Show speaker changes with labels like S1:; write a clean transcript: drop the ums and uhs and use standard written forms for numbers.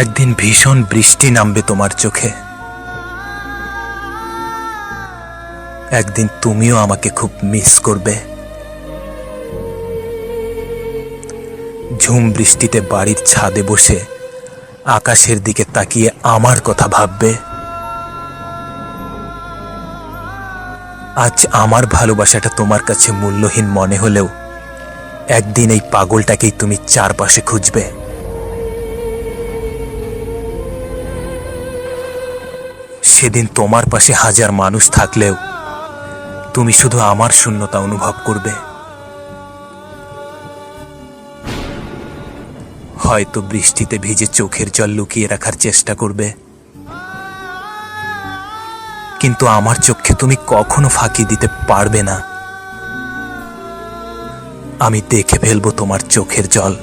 S1: একদিন ভীষণ বৃষ্টি নামবে তোমার চোখে। একদিন তুমিও আমাকে খুব মিস করবে। ঝুম বৃষ্টিতে বাড়ির ছাদে বসে আকাশের দিকে তাকিয়ে আমার কথা ভাববে। আজ আমার ভালোবাসাটা তোমার কাছে মূল্যহীন মনে হলেও একদিন এই পাগলটাকেই তুমি চারপাশে খুঁজবে। সেদিন তোমার পাশে হাজার মানুষ থাকলেও তুমি শুধু আমার শূন্যতা অনুভব করবে। হয়তো বৃষ্টিতে ভিজে চোখের জল লুকিয়ে রাখার চেষ্টা করবে, কিন্তু আমার চোখে তুমি কখনো ফাঁকি দিতে পারবে না। আমি দেখে ফেলবো তোমার চোখের জল।